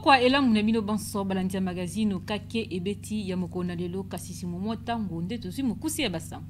Pokwa ela munabino banso balandia magazine kake ebeti ya mokona lelo kasisi momota ngonde tozi mukusi ya basango.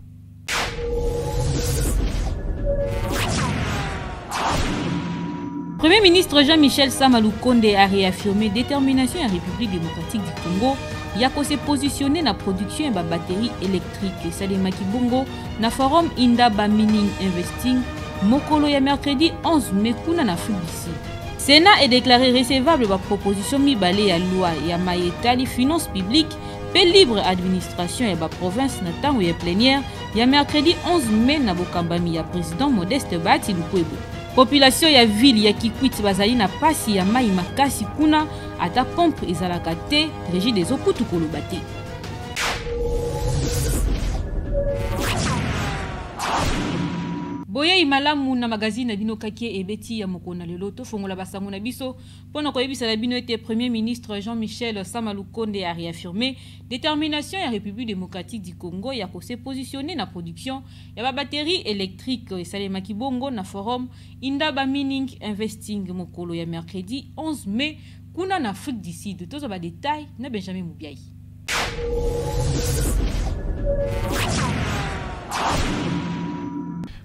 Premier ministre Jean-Michel Sama Lukonde a réaffirmé détermination à la République démocratique du Congo ya ko se positionner na production de batterie électrique Salema Kibongo na forum Indaba Mining Investing mokolo ya mercredi 11 mai kuna na Afrique du Sud. Sénat est déclaré recevable par proposition mibale ya loi ya maïetali finance publique pe libre administration ya ba province na tango ya plénière ya mercredi 11 mai na bokambami ya président Modeste Bati Lukwebo. Population ya ville ya Kikwit bazali na pasi ya mai makasi kuna ata pompe ezalaka te régie des okutu kolobate. Boye imalamu na magazine bino kake ebeti ya mokona lelo to fongola basango na biso pona ko yebisa la bino était premier ministre Jean-Michel Sama Lukonde a réaffirmé détermination ya République démocratique du Congo ya ko se positionner na production ya ba batterie électrique Salema Kibongo na forum Indaba Mining Investing mokolo ya mercredi 11 mai kuna na Afrique du Sud. Tozo ba détail na Benjamin Mubiai.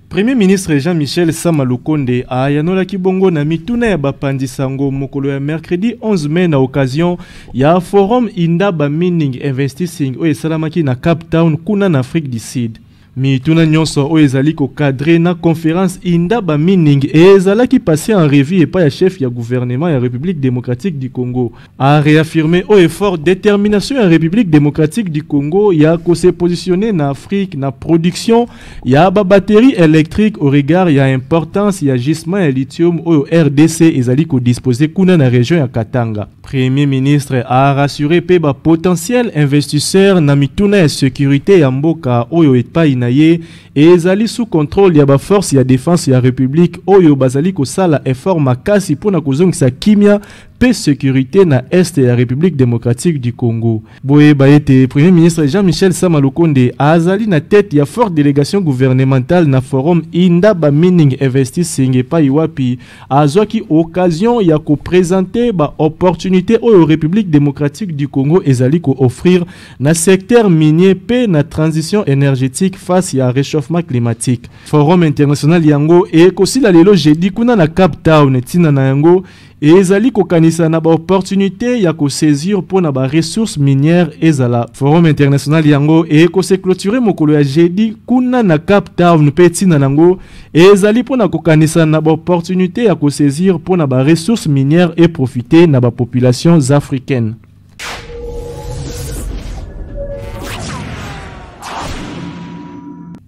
Premier ministre Jean-Michel Sama Lukonde a yanola kibongo na mituna ya bapandi sango mokolo ya mercredi 11 mai na occasion ya forum Indaba Mining Investing o esalamaki na Cape Town kuna na Afrique du Sud. Mituna nyonso o ezali ko cadre na conférence Indaba Mining ezalaki passé en revue et pas ya chef ya gouvernement ya République démocratique du Congo a réaffirmé au effort détermination ya République démocratique du Congo ya ko se positionner na Afrique na production ya ba batterie électrique au regard ya importance ya gisement ya lithium au RDC ezali ko disposer kuna na région ya Katanga. Premier ministre a rassuré pe ba potentiel investisseur na mituna ya sécurité ya mboka oyo epai na ye ezali sous contrôle ya ba force ya défense ya République oyo bazali ko sala effort makasi pona kozongisa kimia pe sécurité na est ya République démocratique du Congo. Boye baete premier ministre Jean-Michel Sama Lukonde azali na tête ya forte délégation gouvernementale na forum Indaba Mining Investing pa iwapi azwaki occasion ya ko présenter ba opportunité oyo République démocratique du Congo ezali ko offrir na secteur minier pe na transition énergétique face ya réchauffement climatique. Forum international yango e kosila lelo jeudi kuna na Cape Town tina na yango ezali kokanisa na ba opportunité ya ko saisir pour na ba ressources minières ezala. Forum international yango e ko se clôturer mokolo ya jeudi kuna na Cape Town petina nango ezali pour na kokanisa na ba opportunité ya ko saisir pour na ba ressources minières et profiter na ba populations africaines.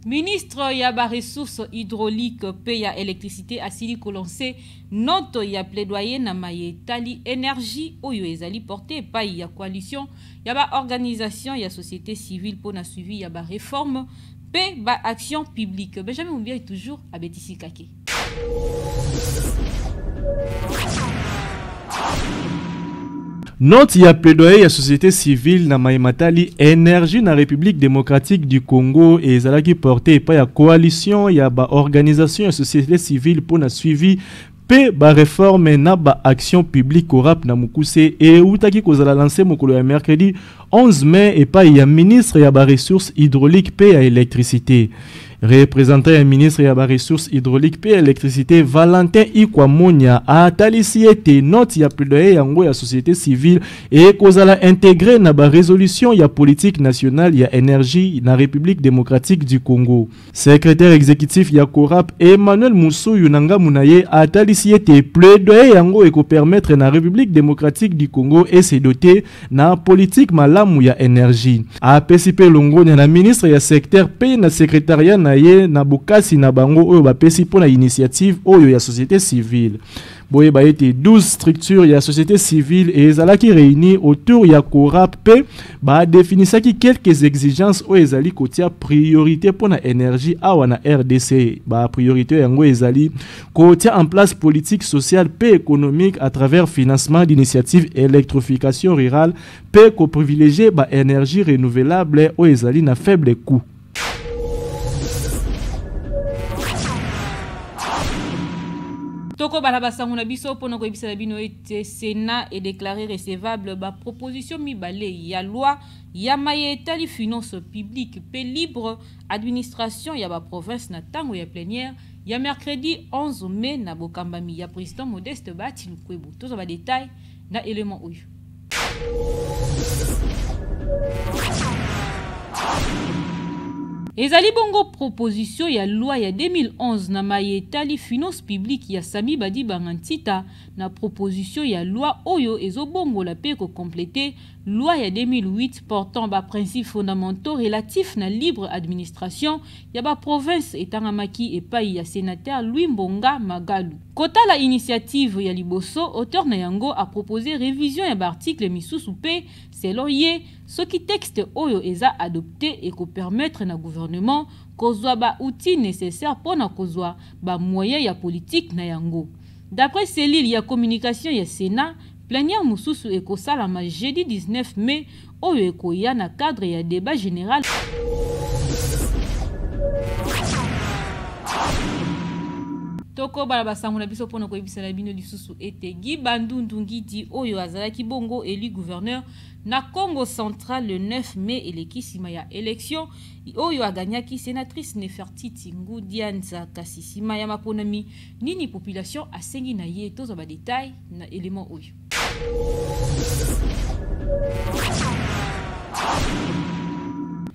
Ministre ya ba ressources hydrauliques pe ya électricité asili ko lancer note ya plaidoyer na maïetali énergie oyo ezali porté pa ya coalition ya ba organisation ya société civile pour na suivi ya ba réforme pe ba action publique. Benjamin Mubiai toujours à Betisi Kake. Note ya plaidoyer ya société civile na maimatali énergie na République démocratique du Congo et ezalaki porté pa ya coalition ya ba organisation ya société civile pour na suivi pe ba réforme na ba action publique au rap na mukuse et utaki kozala lancer mokolo ya mercredi 11 mai et pa ya ministre ya ba ressources hydrauliques pe ya électricité. Représentant un ministre ya ba ressources hydrauliques pe électricité Valentin Ikwamonia a talisi ete note ya plaidoyer yango ya société civile et kozala intégré na ba résolution ya politique nationale ya énergie na République démocratique du Congo. Secrétaire exécutif ya Korap Emmanuel Moussou Yunanga Munaye a talisi ete plaidoyer yango eko permettre na République démocratique du Congo et se doter na politique malamu ya énergie. A PCP Longo na ministre ya secteur pe na secrétariat na bukasi na bango oyo bapesi pona initiative oyo ya société civile. Boye ba été 12 structures ya société civile et ezalaki réunis autour ya Korap pe ba définisaki quelques exigences oyo ezali kotia priorité pona énergie awa na RDC. Ba priorité yango ezali kotia en place politique sociale pe économique à travers financement d'initiatives électrification rurale pe ko privilégier ba énergie renouvelable oyo ezali na faible coût. Toko balabasango na biso pour nous koyebisa bino ete Sénat est déclaré recevable ba proposition mibale ya loi ya mayetali finance publique pe libre administration ya ba province na tango ya plénière ya mercredi 11 mai na bokambami ya président Modeste Bati Lukwebo. Tozo ba détail na élément oyo. Ezali bongo proposition ya loi ya 2011 na mayetali finance publique ya Sami Badi Bangantita na proposition ya loi oyo ezobongo la pe ko compléter loi ya 2008 portant ba principes fondamentaux relatifs na libre administration ya ba province etangamaki epai ya sénateur Louis Mbonga Magalu. Kota la initiative ya liboso, auteur na yango a proposé révision ya ba article misusu pe selon ye soki texte oyo eza adopté et ko permettre na gouvernement kozwa ba outils nécessaires pour na kozwa ba moyens ya politique na yango. D'après cellule ya communication ya Sénat, plénière mususu ekosalama jeudi 19 mai oyo ekoya na cadre ya débat général. Toko balabasango na biso pona koyebisa na bino lisusu ete Guy Bandundu Ngidi oyo azalaki bongo élu gouverneur na Congo central le 9 mai elekisima ya élection oyo aganyaki sénatrice Nefertiti Ngudianza kasi sima ya maponami nini population asengi na ye tozo ba détail na élément oyo.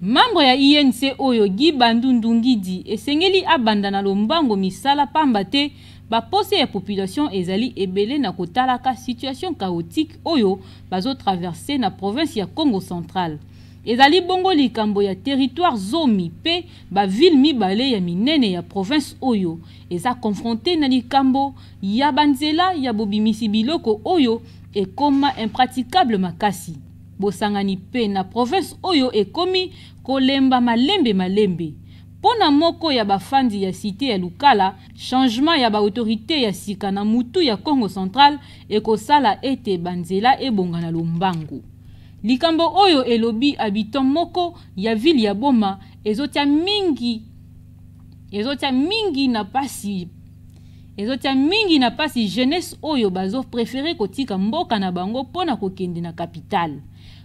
Membre ya INC oyo Guy Bandundu Ngidi esengeli abanda na lombango misala pamba te ba pose ya population ezali ebele na kotalaka situation chaotique oyo bazo traverser na province ya Congo central. Ezali bongo likambo ya territoire zomi pe ba ville mibale ya minene ya province oyo eza confronté na likambo ya banzela ya bobimisi biloko oyo ekoma impraticable makasi. Bosangani pe na province oyo ekomi kolemba malembe. Pona moko ya bafandi ya cité ya Lukala, changement ya ba autorité ya sika na mutu ya Congo central ekosala ete banzela ebonga na lombangu. Likambo oyo elobi habitant moko ya ville ya Boma ezotia mingi na pasi jeunesse oyo bazo préféré kotika mboka na bango pona kokende na capitale.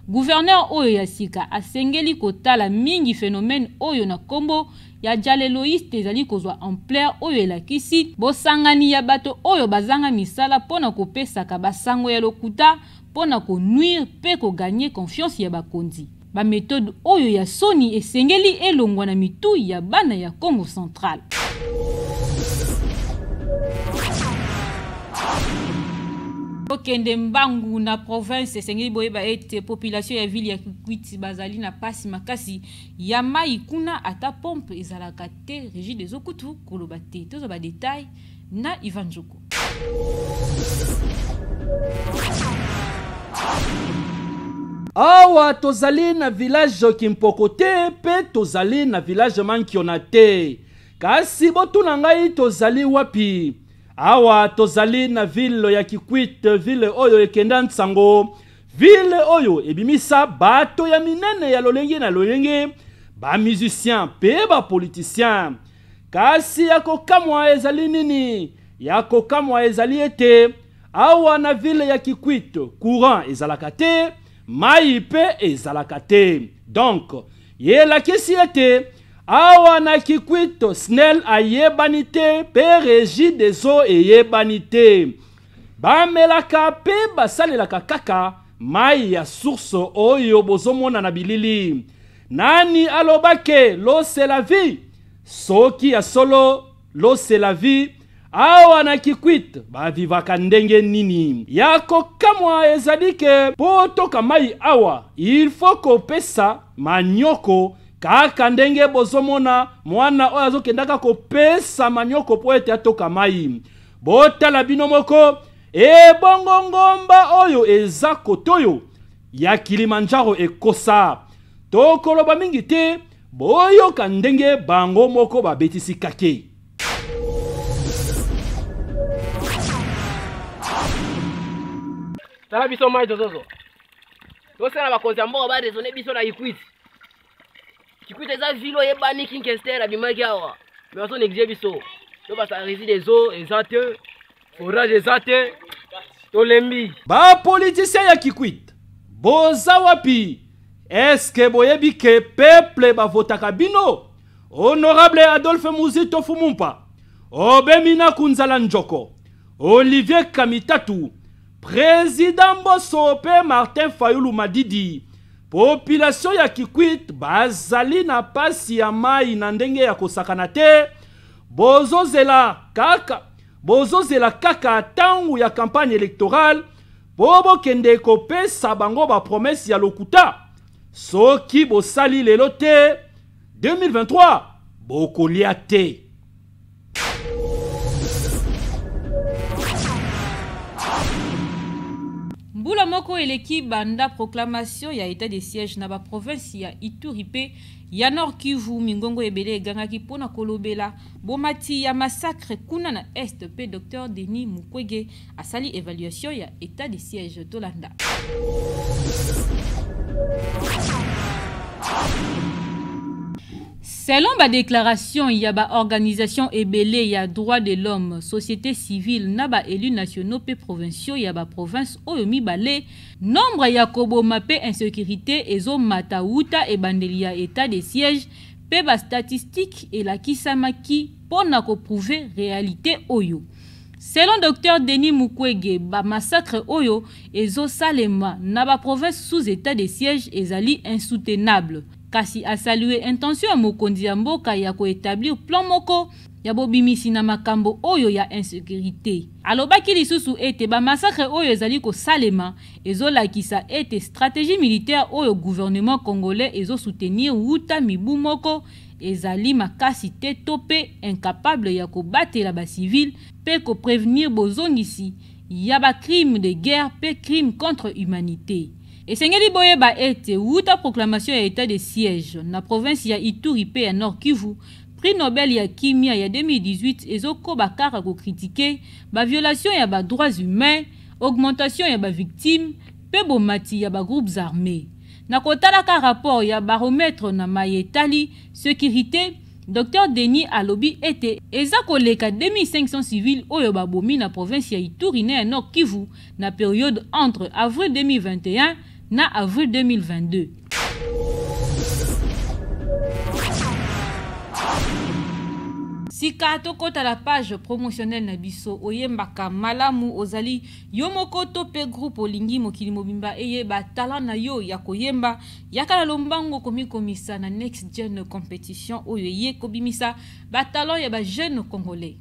Gouverneur oyo ya sika asengeli kotala mingi phénomène oyo na kombo ya jaleloiste ezali kozwa ampleur oyo elakisi bosangani ya bato oyo bazanga misala pona kopesaka basango ya lokuta pona konuire pe ko gagner confiance ya bakonzi. Ba méthode oyo ya soni esengeli elongwa na mitu ya bana ya Congo central. Okende mbangu na province esengeli boyeba ete population ya ville ya Kikwiti bazali na pasi makasi ya mai kuna ata pompe ezalaka te régie des okutu koloba te tozo ba détail na Ivan Njoko. Awa tozali na village Kimpoko te pe tozali na village Mankiona te kasi botuna ngai tozali wapi. Awa tozali na ville ya Kikwit, ville oyo ekenda Nsango, ville oyo ebimisa bato ya minene ya lolenge na lolenge, ba musicien pe ba politicien. Kasi yako kamwa ezali nini? Yako kamwa ezali ete awa na ville ya Kikwit, courant ezalaka te, mai pe ezalaka te. Donc, yela kesi ete awa na Kikwit SNEL ayebanite pe régie des eaux eyebanite. Bamelaka pe basalelaka kaka mai ya source oyo bozomona na bilili. Nani alobake l'eau c'est la vie. Soki ya solo l'eau c'est la vie. Awa na Kikwit bavivaka ndenge nini. Yako kamwa ezalike po toka mai awa. Il faut kopesa manyoko kaka ndenge bozomona mwana oyo azokendaka kopesa manyoko po ete atoka mai. Botala bino moko ebongo ngomba oyo eza kotoyo ya Kilimanjaro ekosa. Tokoloba mingi te boyoka ndenge bango moko babetisi kake. Tala biso mai tozozo. Tosala bakonzi mboka ba raisonner biso na Kikwit. Kikwit eza vilo yebani Kinkester abimaki awa. Mais on exige biso. To basa rési des eaux exacte. forage eza te tolembi. Bapolitisien ya Kikwit boza wapi? Eske boyebi ke peuple bavotaka bino? Honorable Adolphe Muzito Fumumpa, Obemina Kunzala Njoko, Olivier Kamitatu, Président Bosope Martin Fayulu Madidi, population ya Kikwit bazali na pasi ya mai na ndenge ya kosakana te, bozozela kaka tangu ya campagne électorale bobo kende kopesa bango ba promesse ya lokuta. Soki bosali lelo te 2023 bokolia te. Mbula moko eleki banda proclamation ya état de siège na ba province ya Ituri pe ya Nord Kivu. Mingongo ebele egangaki pona kolobela bomati ya massacre kuna na Est pe Dr Denis Mukwege asali évaluation ya état de siège tolanda. Selon la déclaration, il y a une organisation ebele, il y a droit de l'homme, société civile, naba élus nationaux et provinciaux, il y a une province oyomi balé, nombre ya kobo mapé insécurité, ezo matauta et bandelia état de siège, pe ba statistique et la kisamaki pour na ko prouver réalité oyo. Selon Dr Denis Mukwege, ba massacre oyo ezo salema naba province sous état de siège ezali insoutenable. Kasi a salué intention à mokondi ya mboka ya ko établir plan moko ya bobimisi na makambo oyo ya insécurité. Alobaki lisusu ete ba massacre oyo ezali ko salema ezolakisa ete stratégie militaire oyo gouvernement congolais ezo soutenir wuta mibu moko ezali makasi te tope incapable ya ko batela ba civil pe ko prévenir bozongisi ya ba crime de guerre pe crime contre humanité. Et sengeli boyeba ete wuta proclamation ya état de siège na province ya Ituri pe ya Nord Kivu, prix Nobel ya kimia ya 2018 ezoko bakara ko critiquer ba violation ya ba droits humains, augmentation ya ba victimes pe bomati ya ba groupes armés. Na kotala ka rapport ya baromètre na mayetali sécurité, Dr Denis alobi ete eza koleka 2500 civils oyo babomi na province ya Ituri na Nord Kivu na période entre avril 2021 na avril 2022. Sika tokota la page promotionnelle na biso oyembaka malamu ozali yomoko tope groupe olingi mokili mobimba eyeba talent na yo ya koyemba yakala lombango komikomisa na next gen competition oyo ye kobimisa ba talent ya ba jeune congolais.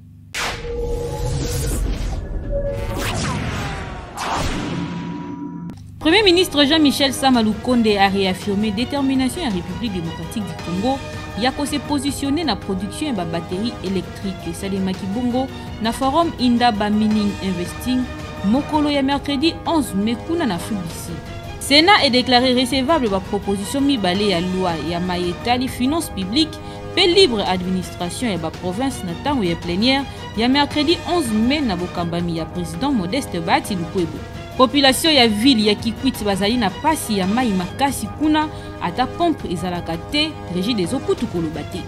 Premier ministre Jean-Michel Sama Lukonde a réaffirmé détermination à la République démocratique du Congo ya ko se positionner na production ba batterie électrique Salemaki Bongo na forum Indaba Mining Investing mokolo ya mercredi 11 mai kuna na Fubisi. Sénat est déclaré recevable ba proposition mibale ya loi ya mayetali finance publique pe libre administration ya ba province na tango ya plénière ya mercredi 11 mai na bokambami ya président Modeste Bati Lukwebo. Population ya ville ya Kikwit bazali na pasi ya mai makasi kuna ata pompe ezalaka te régie des okutu koloba te.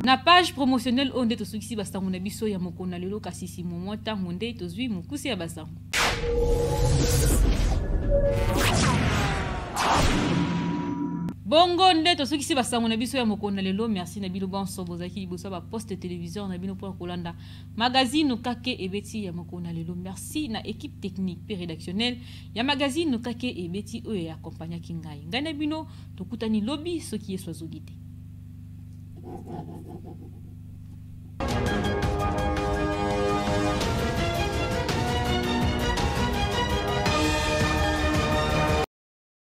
Na page promotionnelle onde to sukisi basango na biso ya mokona lelo kasisi momota monde tozwi mukusi ya basango. Bongo nde to sukisi basango na biso ya mokona lelo. Merci na bino bonso bozaki liboso ba poste télévision na bino pour kolanda magazine kake ebeti ya mokona lelo. Merci na équipe technique et rédactionnelle ya magazine kake ebeti oyo ya accompagner kingai ngana bino tokutani lobby soki eswazogite.